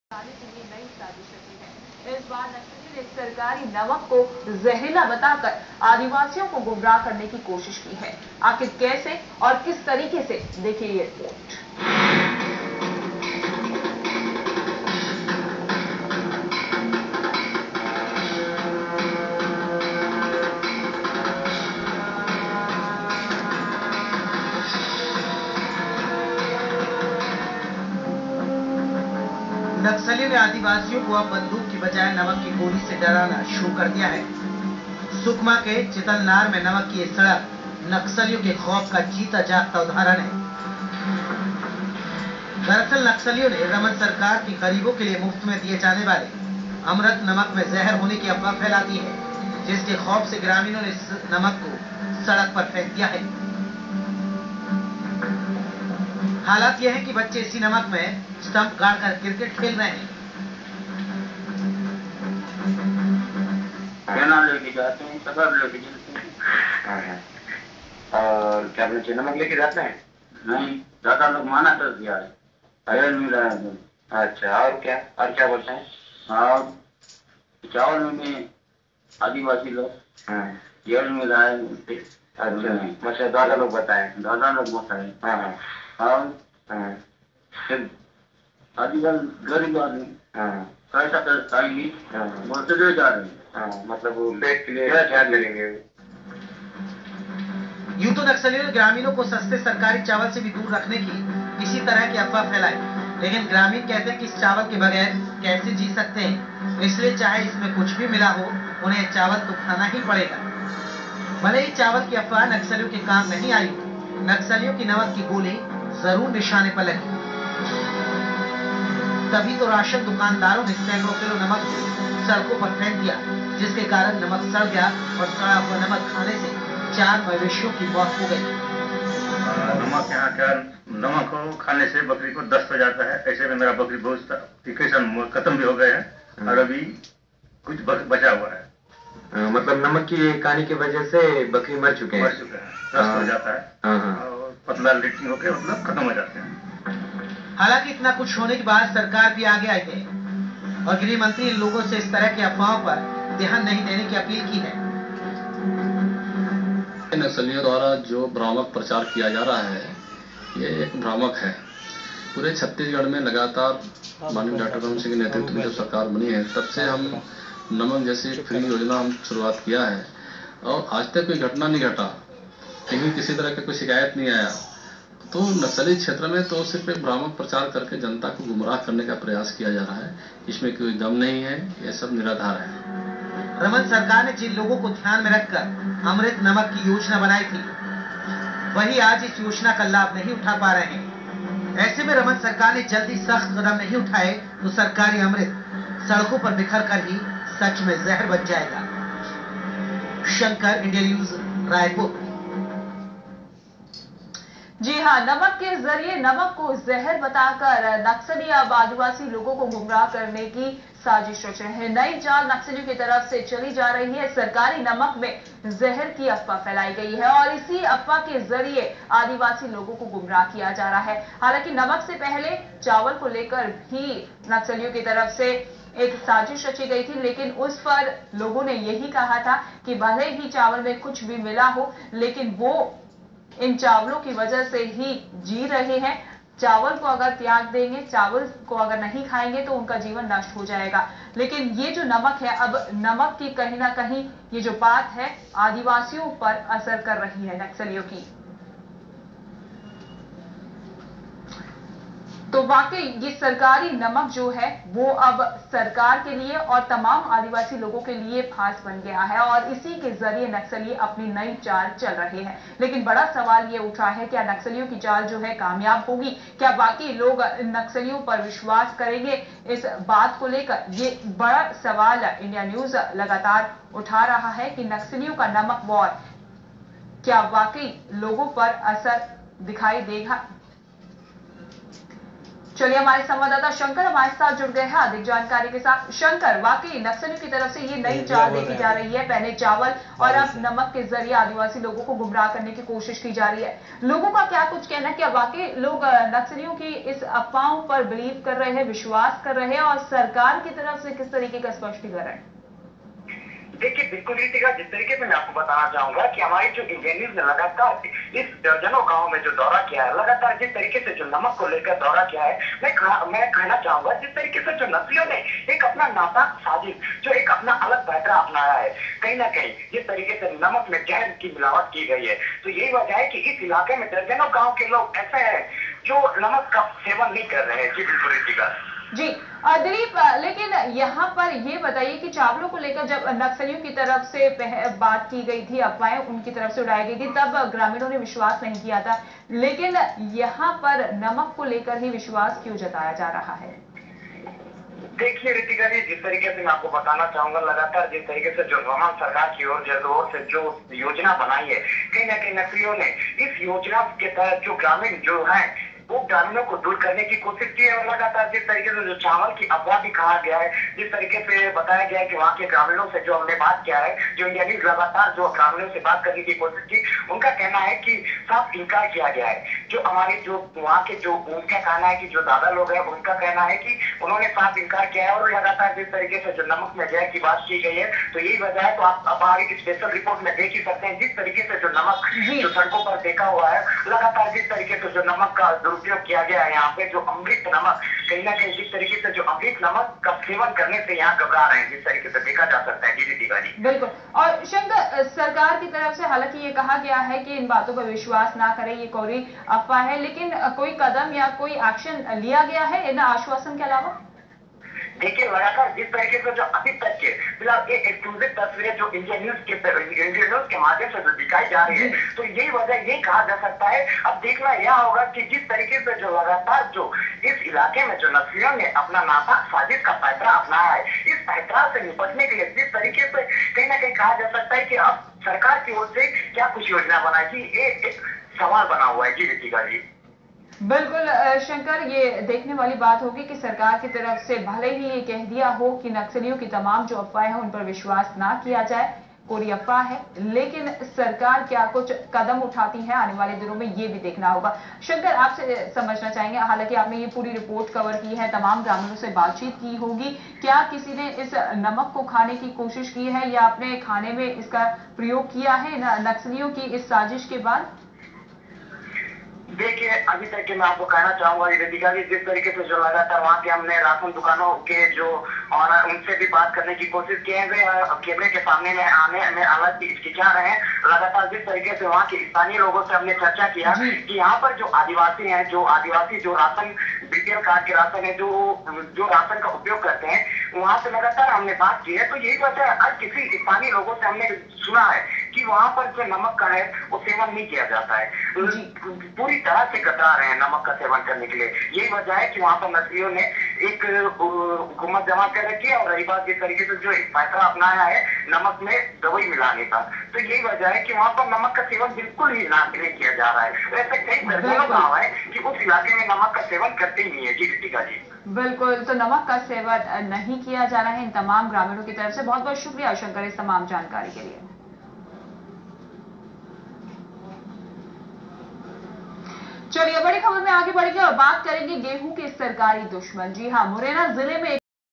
के लिए नई साजिश रची है। इस बार नक्सलियों ने सरकारी नमक को जहरीला बताकर आदिवासियों को गुमराह करने की कोशिश की है। आखिर कैसे और किस तरीके से, देखिए ये रिपोर्ट। नक्सलियों ने आदिवासियों को अब बंदूक की बजाय नमक की गोली से डराना शुरू कर दिया है। सुकमा के चितलनार में नमक की सड़क नक्सलियों के खौफ का जीता जागता उदाहरण है। दरअसल नक्सलियों ने रमन सरकार की गरीबों के लिए मुफ्त में दिए जाने वाले अमृत नमक में जहर होने की अफवाह फैला दी है, जिसके खौफ से ग्रामीणों ने इस नमक को सड़क पर फेंक दिया है। हालात यह है कि बच्चे इसी नमक में स्टंप गाड़कर क्रिकेट खेल रहे हैं। लेके जाते हैं, सब लेके जाते हैं। और क्या बच्चे नमक लेके जाते हैं? नहीं, ज्यादा लोग माना कर दिया है, तेल मिला है। अच्छा, और क्या बोलते हैं? हाँ, चावल में आदिवासी लोग तेल मिला है। अच्छा, मतलब दादा लोग बताए। हाँ, आदिवासी गरीब आदमी कैसा खाएंगे, बोलते हुए जा रहे हैं। मतलब वो पेट के लिए क्या करेंगे? यूं तो नक्सलियों ने ग्रामीणों को सस्ते सरकारी चावल से भी दूर रखने की इसी तरह की अफवाह फैलाई, लेकिन ग्रामीण कहते हैं कि इस चावल के बगैर कैसे जी सकते हैं, इसलिए चाहे इसमें कुछ भी मिला हो उन्हें चावल तो खाना ही पड़ेगा। भले ही चावल की अफवाह नक्सलियों के काम नहीं आई, नक्सलियों की नमक की गोली जरूर निशाने पर लगी। तभी तो राशन दुकानदारों ने सैकड़ों किलो नमक सड़कों पर फेंक दिया, जिसके कारण नमक सड़ गया और सड़ा हुआ नमक खाने से 4 मवेशियों की मौत हो गई। नमक यहाँ क्या नमक हो खाने से बकरी को दस्त हो जाता है। ऐसे में मेरा बकरी बहुत खत्म भी हो गए हैं और अभी कुछ बचा हुआ है। मतलब नमक की कहानी की वजह से बकरी मर चुके हैं, दस्त हो जाता है और पतला लिट्टी होकर मतलब खत्म हो जाते हैं। हालांकि इतना कुछ होने के बाद सरकार भी आगे आई है और गृह मंत्री इन लोगों से इस तरह की अफवाहों पर ध्यान नहीं देने की अपील की है। नक्सलियों द्वारा जो भ्रामक प्रचार किया जा रहा है, ये एक भ्रामक है। पूरे छत्तीसगढ़ में लगातार माननीय डॉक्टर रमन सिंह के नेतृत्व में जब सरकार बनी है, तब से हम नमक जैसी फ्री योजना हम शुरुआत किया है और आज तक कोई घटना नहीं घटा, कहीं किसी तरह का कोई शिकायत नहीं आया। तो नक्सली क्षेत्र में तो सिर्फ एक भ्रामक प्रचार करके जनता को गुमराह करने का प्रयास किया जा रहा है, इसमें कोई दम नहीं है, यह सब निराधार है। रमन सरकार ने जिन लोगों को ध्यान में रखकर अमृत नमक की योजना बनाई थी, वही आज इस योजना का लाभ नहीं उठा पा रहे हैं। ऐसे में रमन सरकार ने जल्दी सख्त कदम नहीं उठाए तो सरकारी अमृत सड़कों पर बिखर कर ही सच में जहर बन जाएगा। Shankar, India News, Raipur. जी हाँ, नमक के जरिए नमक को जहर बताकर नक्सली अब आदिवासी लोगों को गुमराह करने की साजिश रच रहे हैं। नई चाल नक्सलियों की तरफ से चली जा रही है। सरकारी नमक में जहर की अफवाह फैलाई गई है और इसी अफवाह के जरिए आदिवासी लोगों को गुमराह किया जा रहा है। हालांकि नमक से पहले चावल को लेकर भी नक्सलियों की तरफ से एक साजिश रची गई थी, लेकिन उस पर लोगों ने यही कहा था कि भले ही चावल में कुछ भी मिला हो, लेकिन वो इन चावलों की वजह से ही जी रहे हैं। चावल को अगर त्याग देंगे, चावल को अगर नहीं खाएंगे तो उनका जीवन नष्ट हो जाएगा। लेकिन ये जो नमक है, अब नमक की कहीं ना कहीं ये जो बात है आदिवासियों पर असर कर रही है नक्सलियों की। तो वाकई ये सरकारी नमक जो है वो अब सरकार के लिए और तमाम आदिवासी लोगों के लिए फांस बन गया है और इसी के जरिए नक्सली अपनी नई चाल चल रहे हैं। लेकिन बड़ा सवाल ये उठा है, क्या नक्सलियों की चाल जो है कामयाब होगी? क्या बाकी लोग नक्सलियों पर विश्वास करेंगे? इस बात को लेकर ये बड़ा सवाल इंडिया न्यूज लगातार उठा रहा है कि नक्सलियों का नमक वॉर क्या वाकई लोगों पर असर दिखाई देगा? चलिए हमारे संवाददाता शंकर हमारे साथ जुड़ गए हैं अधिक जानकारी के साथ। शंकर, वाकई नक्सलियों की तरफ से ये नई चाल देखी जा रही है, पहले चावल और अब नमक के जरिए आदिवासी लोगों को गुमराह करने की कोशिश की जा रही है। लोगों का क्या कुछ कहना है, क्या वाकई लोग नक्सलियों की इस अफवाहों पर बिलीव कर रहे हैं, विश्वास कर रहे हैं, और सरकार की तरफ से किस तरीके का स्पष्टीकरण? देखिए, बिल्कुल रीतिका, जिस तरीके से मैं आपको बताना चाहूंगा कि हमारी जो इंडियन न्यूज ने लगातार इस दर्जनों गांव में जो दौरा किया है, लगातार जिस तरीके से जो नमक को लेकर दौरा किया है, मैं कहना चाहूंगा जिस तरीके से जो नस्लियों ने एक अपना नापाक साजिश, जो एक अपना अलग पैतरा अपनाया है, कहीं ना कहीं जिस तरीके से नमक में जहर की मिलावट की गई है, तो यही वजह है कि इस इलाके में दर्जनों गाँव के लोग ऐसे हैं जो नमक का सेवन नहीं कर रहे हैं। जी बिल्कुल रीतिका जी। दिलीप, लेकिन यहाँ पर ये बताइए कि चावलों को लेकर जब नक्सलियों की तरफ से बात की गई थी, अफवाहें उनकी तरफ से उड़ाई गई थी, तब ग्रामीणों ने विश्वास नहीं किया था, लेकिन यहाँ पर नमक को लेकर ही विश्वास क्यों जताया जा रहा है? देखिए ऋतिका जी, जिस तरीके से मैं आपको बताना चाहूंगा, लगातार जिस तरीके से जो रमन सरकार की ओर से जो योजना बनाई है, कहीं ना कहीं नक्सलियों ने इस योजना के तहत जो ग्रामीण जो है वो ग्रामीणों को दूर करने की कोशिश की है। और लगातार जिस तरीके से जो चावल की अफवाह भी कहा गया है, जिस तरीके से बताया गया है कि वहाँ के ग्रामीणों से जो हमने बात किया है, जो इंडिया न्यूज लगातार जो ग्रामीणों से बात करने की कोशिश की, उनका कहना है कि साफ इनकार किया गया है। जो हमारे जो वहाँ के जो उनका कहना है कि जो दादा लोग हैं, उनका कहना है कि उन्होंने साफ इनकार किया है। और लगातार जिस तरीके से जो नमक में जहर की बात की गई है, तो यही वजह है। तो आप हमारी स्पेशल रिपोर्ट में देख ही सकते हैं जिस तरीके से जो नमक जो सड़कों पर देखा हुआ है, लगातार जिस तरीके से जो नमक का दुरुपयोग किया गया है, यहाँ पे जो अमृत नमक, कहीं ना कहीं जिस तरीके से जो अमृत नमक का सेवन करने से यहाँ घबरा रहे हैं, जिस तरीके से देखा जा सकता है। जी दीपिका जी बिल्कुल। और शंकर, सरकार की तरफ से हालांकि ये कहा गया है कि इन बातों पर विश्वास ना करें, ये कोई अफवाह है, लेकिन कोई कदम या कोई एक्शन लिया गया है इन आश्वासन के अलावा? देखिए, लगातार जिस तरीके से जो अभी तक के फिलहाल एक एक्सक्लूसिव तस्वीरें जो इंडिया न्यूज के माध्यम से जो दिखाई जा रही है, तो यही वजह यही कहा जा सकता है। अब देखना यह होगा कि जिस तरीके से जो लगातार जो इस इलाके में जो नक्सलियों ने अपना नापाक साजिश का पैतरा अपनाया है, इस पैतरा से निपटने के लिए जिस तरीके से कहीं ना कहीं कहा जा सकता है कि अब सरकार की ओर से क्या कुछ योजना बनाएगी, ये एक सवाल बना हुआ है। जी ऋतिका जी बिल्कुल शंकर, ये देखने वाली बात होगी कि सरकार की तरफ से भले ही ये कह दिया हो कि नक्सलियों की तमाम जो अफवाहें हैं उन पर विश्वास ना किया जाए, कोई अफवाह है, लेकिन सरकार क्या कुछ कदम उठाती है आने वाले दिनों में, ये भी देखना होगा। शंकर, आपसे समझना चाहेंगे, हालांकि आपने ये पूरी रिपोर्ट कवर की है, तमाम ग्रामीणों से बातचीत की होगी, क्या किसी ने इस नमक को खाने की कोशिश की है या अपने खाने में इसका प्रयोग किया है नक्सलियों की इस साजिश के बाद? देखिए, अभी तक के मैं आपको कहना चाहूंगा ऋतिका जी, जिस तरीके से जो लगातार वहाँ के हमने राशन दुकानों के जो और उनसे भी बात करने की कोशिश की है, वे कैमरे के सामने में आने में अलग हिचकिचा रहे हैं। लगातार जिस तरीके से वहाँ के स्थानीय लोगों से हमने चर्चा किया कि यहाँ पर जो आदिवासी हैं, जो राशन बीपीएल कार्ड के राशन है, जो राशन का उपयोग करते हैं, वहाँ से लगातार हमने बात की है। तो यही वजह है, आज किसी स्थानीय लोगों से हमने सुना है कि वहाँ पर जो नमक का है वो सेवन नहीं किया जाता है, पूरी तरह से कतरा रहे हैं नमक का सेवन करने के लिए। यही वजह है कि वहाँ पर नस्लियों ने एक हुकूमत जमा कर रखी है। और रही बात जिस तरीके से जो एक फैसला अपनाया है नमक में दवाई मिलाने का, तो यही वजह है कि वहाँ पर नमक का सेवन बिल्कुल ही नहीं किया जा रहा है। ऐसे कई दर्जनों गाँव है कि उस इलाके में नमक का सेवन करते ही नहीं है। जी ऋतिका जी बिल्कुल, तो नमक का सेवन नहीं किया जा रहा है इन तमाम ग्रामीणों की तरफ से। बहुत बहुत शुक्रिया शंकर इस तमाम जानकारी के लिए। चलिए बड़ी खबर में आगे बढ़ेंगे और बात करेंगे गेहूं के सरकारी दुश्मन। जी हां, मुरैना जिले में